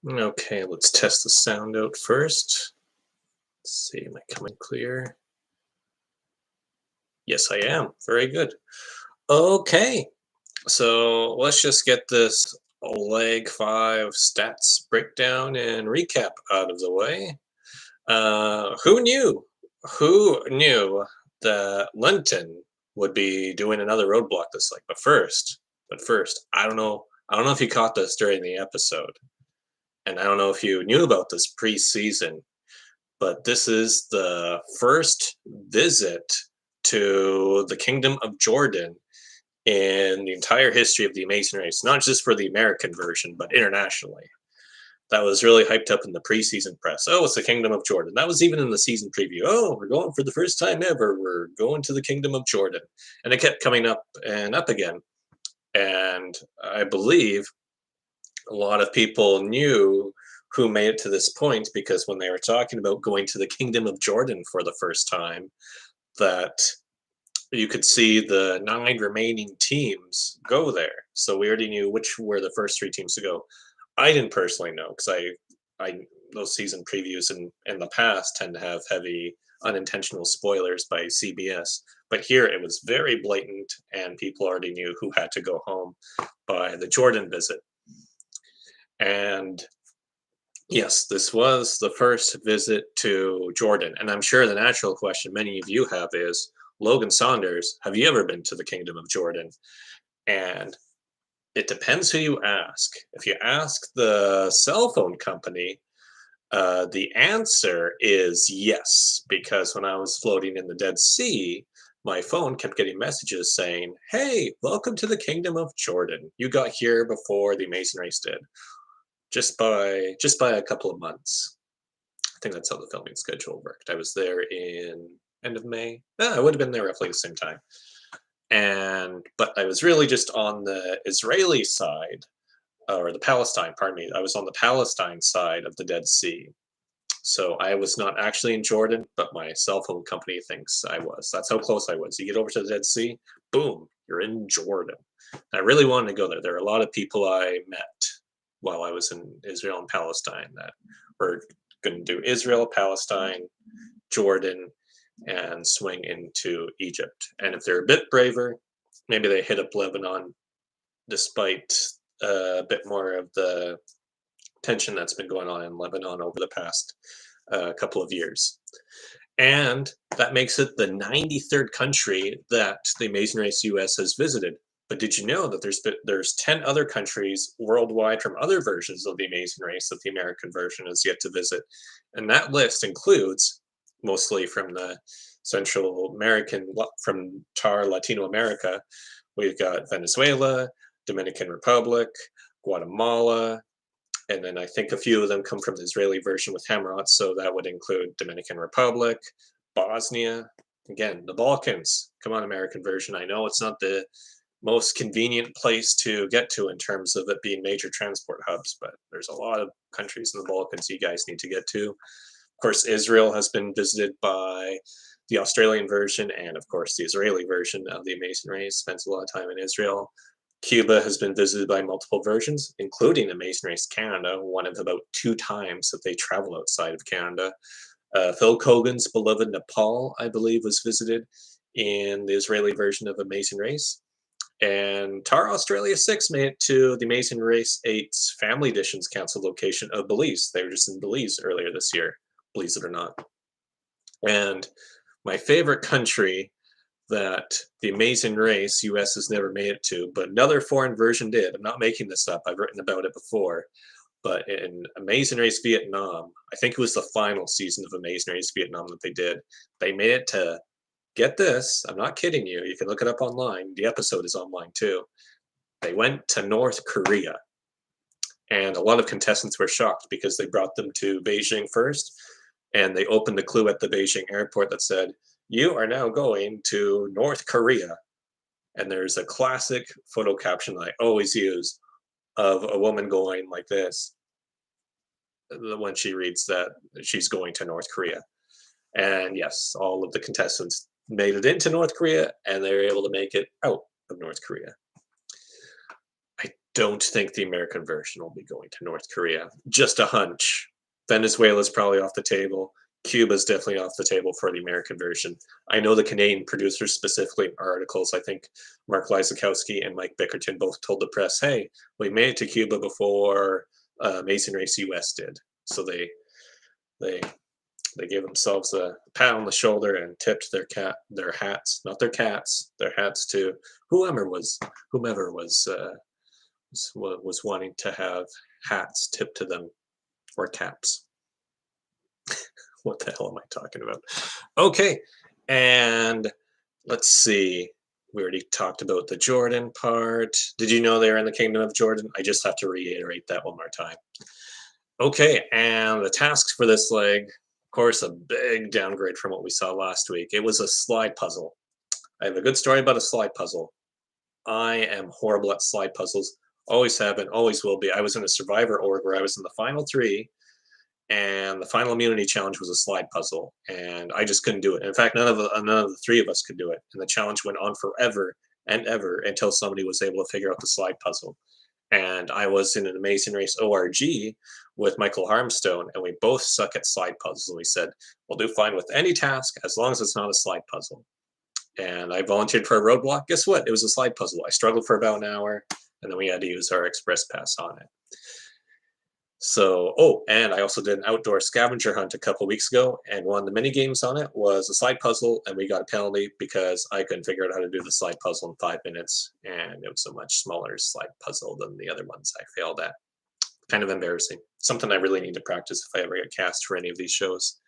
Okay, let's test the sound out first. Let's see, am I coming clear? Yes, I am. Very good. Okay, so let's just get this leg 5 stats breakdown and recap out of the way. Who knew? Who knew that Linton would be doing another roadblock this like? But first, I don't know. I don't know if you caught this during the episode, and I don't know if you knew about this preseason, but this is the first visit to the Kingdom of Jordan in the entire history of the Amazing Race, not just for the American version, but internationally. That was really hyped up in the preseason press. Oh, it's the Kingdom of Jordan. That was even in the season preview. Oh, we're going for the first time ever. We're going to the Kingdom of Jordan. And it kept coming up and up again. And I believe a lot of people knew who made it to this point because when they were talking about going to the Kingdom of Jordan for the first time, that you could see the 9 remaining teams go there. So we already knew which were the first 3 teams to go. I didn't personally know because I those season previews in the past tend to have heavy unintentional spoilers by CBS. But here it was very blatant, and people already knew who had to go home by the Jordan visit. And yes, this was the first visit to Jordan. And I'm sure the natural question many of you have is, Logan Saunders, have you ever been to the Kingdom of Jordan? And it depends who you ask. If you ask the cell phone company, the answer is yes, because when I was floating in the Dead Sea, my phone kept getting messages saying, "Hey, welcome to the Kingdom of Jordan. You got here before the Amazing Race did, just by a couple of months." I think that's how the filming schedule worked. I was there in end of May. I would have been there roughly the same time. But I was really just on the Israeli side, or the Palestine, pardon me. I was on the Palestine side of the Dead Sea. So I was not actually in Jordan, but my cell phone company thinks I was. That's how close I was. You get over to the Dead Sea, boom, you're in Jordan. I really wanted to go there. There are a lot of people I met while I was in Israel and Palestine that were going to do Israel, Palestine, Jordan, and swing into Egypt. And if they're a bit braver, maybe they hit up Lebanon, despite a bit more of the tension that's been going on in Lebanon over the past couple of years. And that makes it the 93rd country that the Amazing Race US has visited. But did you know that there's 10 other countries worldwide from other versions of the Amazing Race that the American version has yet to visit? And that list includes, mostly from the Central American, from TAR Latino America, we've got Venezuela, Dominican Republic, Guatemala, and then I think a few of them come from the Israeli version with Hamrat, so that would include Dominican Republic, Bosnia, again, the Balkans. Come on, American version. I know it's not the most convenient place to get to in terms of it being major transport hubs, but there's a lot of countries in the Balkans you guys need to get to. Of course, Israel has been visited by the Australian version and, of course, the Israeli version of the Amazing Race. Spends a lot of time in Israel. Cuba has been visited by multiple versions, including Amazing Race Canada, one of about 2 times that they travel outside of Canada. Phil Kogan's beloved Nepal, I believe, was visited in the Israeli version of Amazing Race. And TAR Australia 6 made it to the Amazing Race 8's Family Editions Council location of Belize. They were just in Belize earlier this year, believe it or not. And my favorite country that the Amazing Race US has never made it to, but another foreign version did. I'm not making this up. I've written about it before. But in Amazing Race Vietnam, I think it was the final season of Amazing Race Vietnam that they did. They made it to, get this, I'm not kidding you. You can look it up online. The episode is online too. They went to North Korea. And a lot of contestants were shocked because they brought them to Beijing first. And they opened the clue at the Beijing airport that said, "You are now going to North Korea." And there's a classic photo caption that I always use of a woman going like this when she reads that she's going to North Korea. And yes, all of the contestants made it into North Korea and they were able to make it out of North Korea. I don't think the American version will be going to North Korea. Just a hunch. Venezuela's probably off the table. Cuba's definitely off the table for the American version. I know the Canadian producers specifically in articles. I think Mark Lysakowski and Mike Bickerton both told the press, "Hey, we made it to Cuba before Amazing Race US did." So they they gave themselves a pat on the shoulder and tipped their hats, not their cats, their hats to whomever was wanting to have hats tipped to them or caps. What the hell am I talking about? Okay, and let's see. We already talked about the Jordan part. Did you know they're in the Kingdom of Jordan? I just have to reiterate that one more time. Okay, and the tasks for this leg, of course, a big downgrade from what we saw last week. It was a slide puzzle. I have a good story about a slide puzzle. I am horrible at slide puzzles. Always have been, always will be. I was in a Survivor org where I was in the final three, and the final immunity challenge was a slide puzzle, and I just couldn't do it. In fact, none of the three of us could do it, and the challenge went on forever and ever until somebody was able to figure out the slide puzzle. And I was in an Amazing Race ORG with Michael Harmstone, and we both suck at slide puzzles. And we said, we'll do fine with any task as long as it's not a slide puzzle. And I volunteered for a roadblock. Guess what? It was a slide puzzle. I struggled for about an hour, and then we had to use our express pass on it. So, oh, and I also did an outdoor scavenger hunt a couple weeks ago, and one of the mini games on it was a slide puzzle, and we got a penalty because I couldn't figure out how to do the slide puzzle in 5 minutes, and it was a much smaller slide puzzle than the other ones I failed at. Kind of embarrassing. Something I really need to practice if I ever get cast for any of these shows.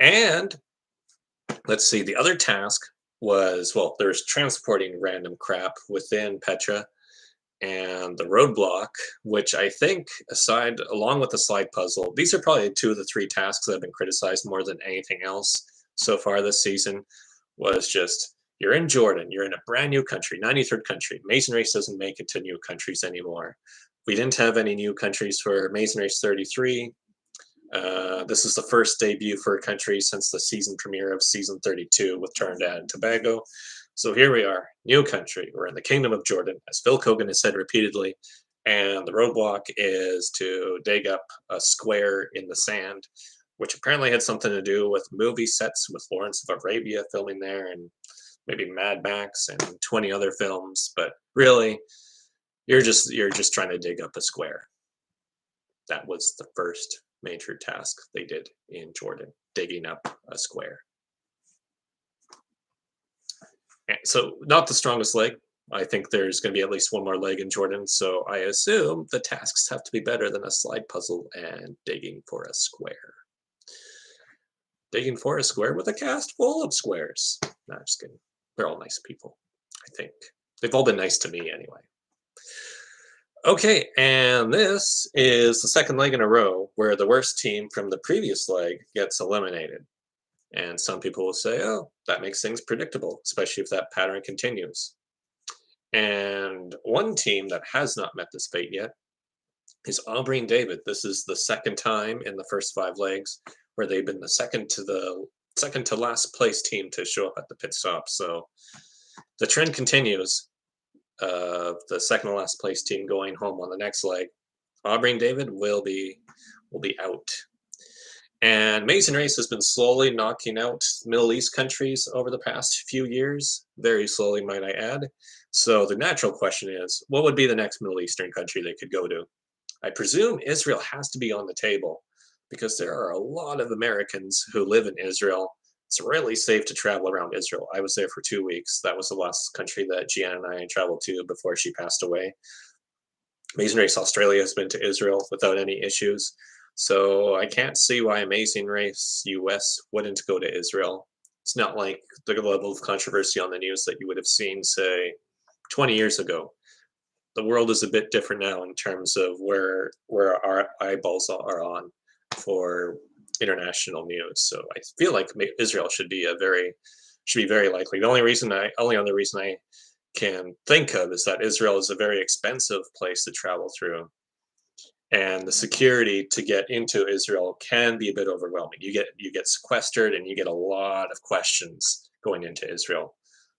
And let's see, the other task was, well, there's transporting random crap within Petra, and the roadblock, which I think, along with the slide puzzle, these are probably two of the three tasks that have been criticized more than anything else so far this season, was just, you're in Jordan, you're in a brand new country, 93rd country. Amazing Race doesn't make it to new countries anymore. We didn't have any new countries for Amazing Race 33. This is the first debut for a country since the season premiere of season 32 with Trinidad and Tobago. So here we are, new country. We're in the Kingdom of Jordan, as Phil Kogan has said repeatedly, and the roadblock is to dig up a square in the sand, which apparently had something to do with movie sets with Lawrence of Arabia filming there, and maybe Mad Max and 20 other films. But really, you're just trying to dig up a square. That was the first major task they did in Jordan, digging up a square. So not the strongest leg. I think there's going to be at least one more leg in Jordan, so I assume the tasks have to be better than a slide puzzle and digging for a square. Digging for a square with a cast full of squares. No, I'm just kidding. They're all nice people, I think. They've all been nice to me anyway. Okay, and this is the second leg in a row where the worst team from the previous leg gets eliminated. And some people will say, oh, that makes things predictable, especially if that pattern continues. And one team that has not met this fate yet is Aubrey and David. This is the second time in the first 5 legs where they've been the second to last place team to show up at the pit stop. So the trend continues of the second to last place team going home on the next leg. Aubrey and David will be out. And Amazing Race has been slowly knocking out Middle East countries over the past few years. Very slowly, might I add. So the natural question is, what would be the next Middle Eastern country they could go to? I presume Israel has to be on the table because there are a lot of Americans who live in Israel. It's really safe to travel around Israel. I was there for 2 weeks. That was the last country that Gianna and I traveled to before she passed away. Amazing Race Australia has been to Israel without any issues. So I can't see why Amazing Race US wouldn't go to Israel. It's not like the level of controversy on the news that you would have seen, say, 20 years ago. The world is a bit different now in terms of where our eyeballs are on for international news. So I feel like Israel should be very likely. The only other reason I can think of is that Israel is a very expensive place to travel through. And the security to get into Israel can be a bit overwhelming. You get sequestered, and you get a lot of questions going into Israel.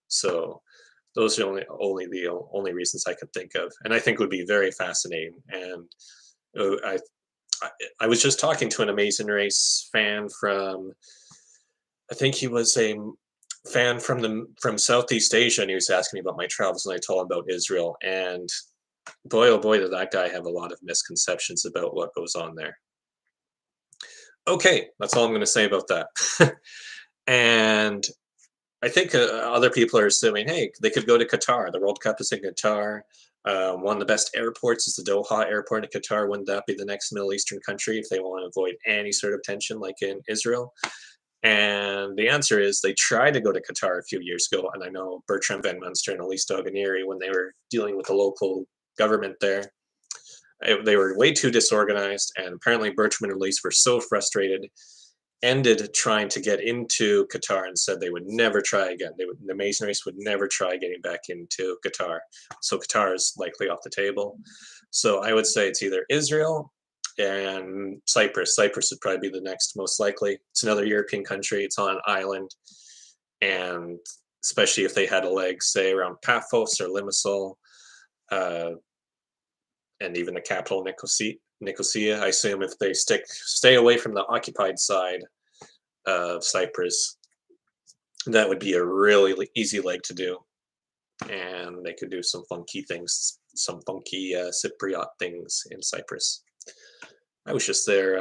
So Those are only reasons I could think of, and I think would be very fascinating. And uh, I I, I was just talking to an Amazing Race fan from, I think he was a fan from Southeast Asia, and he was asking me about my travels, and I told him about Israel. And boy, oh boy, did that guy have a lot of misconceptions about what goes on there. Okay, that's all I'm going to say about that. And I think other people are assuming, hey, they could go to Qatar. The World Cup is in Qatar. One of the best airports is the Doha airport in Qatar. Wouldn't that be the next Middle Eastern country if they want to avoid any sort of tension like in Israel? And the answer is they tried to go to Qatar a few years ago. And I know Bertrand Van Munster and Elise Doganieri, when they were dealing with the local government there, they were way too disorganized. And apparently Bertrand and Elise were so frustrated, ended trying to get into Qatar and said they would never try again. The Amazing Race would never try getting back into Qatar. So Qatar is likely off the table. So I would say it's either Israel and Cyprus. Cyprus would probably be the next most likely. It's another European country. It's on an island, and especially if they had a leg, say around Paphos or Limassol, uh, and even the capital Nicosia. I assume if they stay away from the occupied side of Cyprus, that would be a really easy leg to do, and they could do some funky things, some funky Cypriot things in Cyprus. I was just there.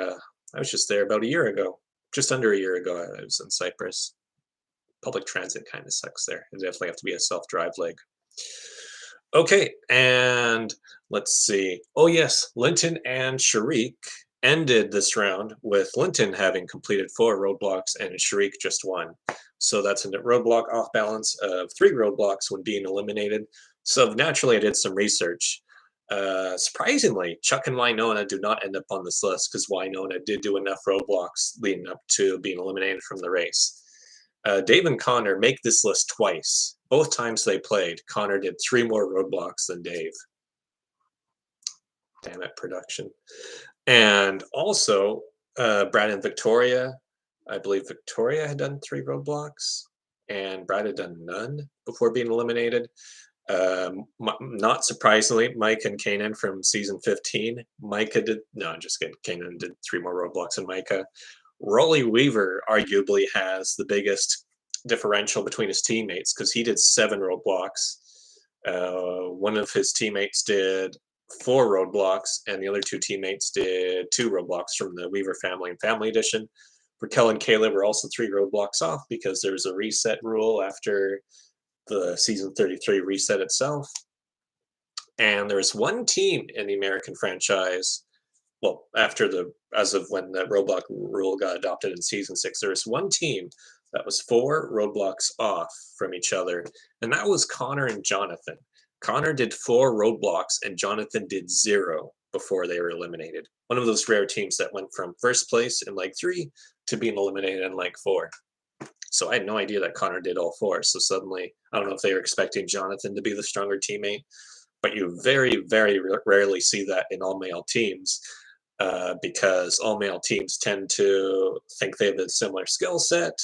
I was just there about a year ago, just under a year ago. I was in Cyprus. Public transit kind of sucks there. It definitely have to be a self-drive leg. Okay, and let's see. Oh yes, Linton and Sharik ended this round with Linton having completed 4 roadblocks and Sharik just 1. So that's a roadblock off balance of 3 roadblocks when being eliminated. So naturally, I did some research. Surprisingly, Chuck and Winona do not end up on this list because Winona did do enough roadblocks leading up to being eliminated from the race. Dave and Connor make this list twice. Both times they played, Connor did 3 more roadblocks than Dave. Damn it, production. And also, Brad and Victoria, I believe Victoria had done 3 roadblocks, and Brad had done none before being eliminated. Not surprisingly, Mike and Kanan from season 15. Micah did, no, I'm just kidding. Kanan did 3 more roadblocks than Micah. Rolly Weaver arguably has the biggest differential between his teammates because he did 7 roadblocks. One of his teammates did 4 roadblocks, and the other 2 teammates did 2 roadblocks from the Weaver family and family edition. Raquel and Caleb were also 3 roadblocks off because there was a reset rule after the season 33 reset itself. And there's one team in the American franchise, well, as of when the roadblock rule got adopted in season 6, there was one team that was 4 roadblocks off from each other, and that was Connor and Jonathan. Connor did 4 roadblocks, and Jonathan did 0 before they were eliminated. One of those rare teams that went from first place in leg 3 to being eliminated in leg 4. So I had no idea that Connor did all 4. So suddenly, I don't know if they were expecting Jonathan to be the stronger teammate, but you very, very rarely see that in all-male teams. Because all male teams tend to think they have a similar skill set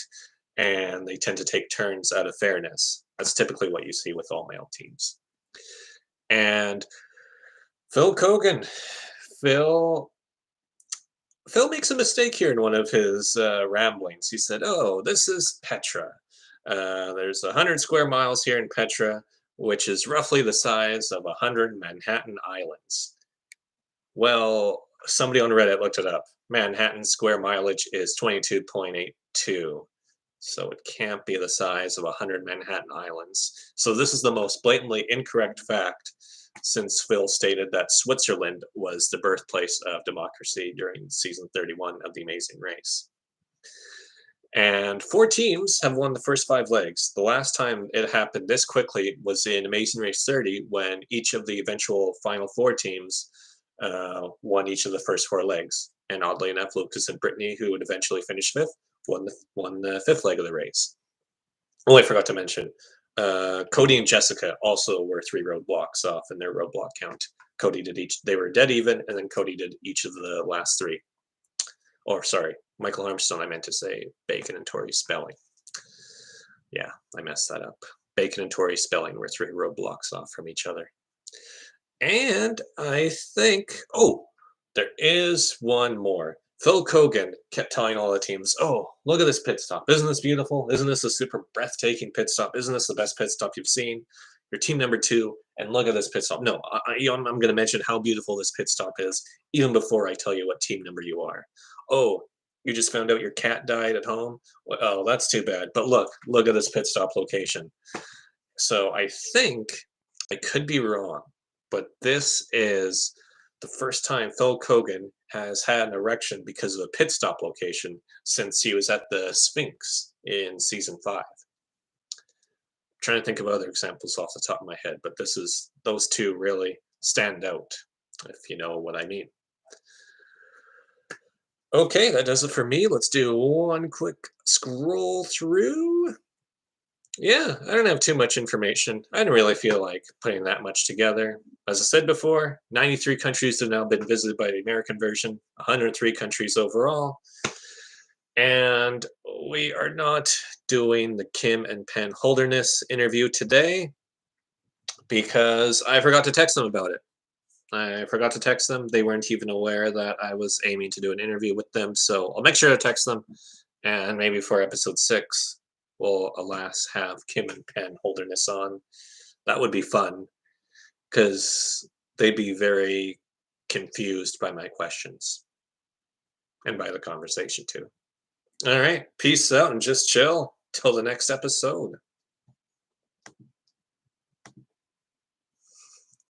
and they tend to take turns out of fairness. That's typically what you see with all male teams. And Phil Kogan. Phil makes a mistake here in one of his ramblings. He said, oh, this is Petra. There's 100 square miles here in Petra, which is roughly the size of 100 Manhattan islands. Well, somebody on Reddit looked it up. Manhattan square mileage is 22.82. So it can't be the size of 100 Manhattan islands. So this is the most blatantly incorrect fact since Phil stated that Switzerland was the birthplace of democracy during season 31 of The Amazing Race. And 4 teams have won the first 5 legs. The last time it happened this quickly was in Amazing Race 30 when each of the eventual final 4 teams won each of the first 4 legs. And oddly enough, Lucas and Brittany, who would eventually finish 5th, won the 5th leg of the race. Oh, I forgot to mention, Cody and Jessica also were 3 roadblocks off in their roadblock count. Cody did each, they were dead even, and then Cody did each of the last 3. Or sorry, Michael Armstrong, I meant to say Bacon and Tori Spelling. Yeah, I messed that up. Bacon and Tory spelling were 3 roadblocks off from each other. And I think, oh, there is one more. Phil Kogan kept telling all the teams, "Oh, look at this pit stop. Isn't this beautiful? Isn't this a super breathtaking pit stop? Isn't this the best pit stop you've seen? You're team number 2, and look at this pit stop." No, I'm going to mention how beautiful this pit stop is even before I tell you what team number you are. "Oh, you just found out your cat died at home? Well, oh, that's too bad. But look at this pit stop location." So I think I could be wrong, but this is the first time Phil Kogan has had an erection because of a pit stop location since he was at the Sphinx in season 5. Trying to think of other examples off the top of my head, but those two really stand out, if you know what I mean. Okay, that does it for me. Let's do one quick scroll through. Yeah, I don't have too much information. I didn't really feel like putting that much together. As I said before, 93 countries have now been visited by the American version, 103 countries overall. And we are not doing the Kim and Penn Holderness interview today because I forgot to text them about it. I forgot to text them. They weren't even aware that I was aiming to do an interview with them. So I'll make sure to text them. And maybe for episode 6, we'll, alas, have Kim and Penn Holderness on. That would be fun because they'd be very confused by my questions and by the conversation, too. All right. Peace out and just chill till the next episode.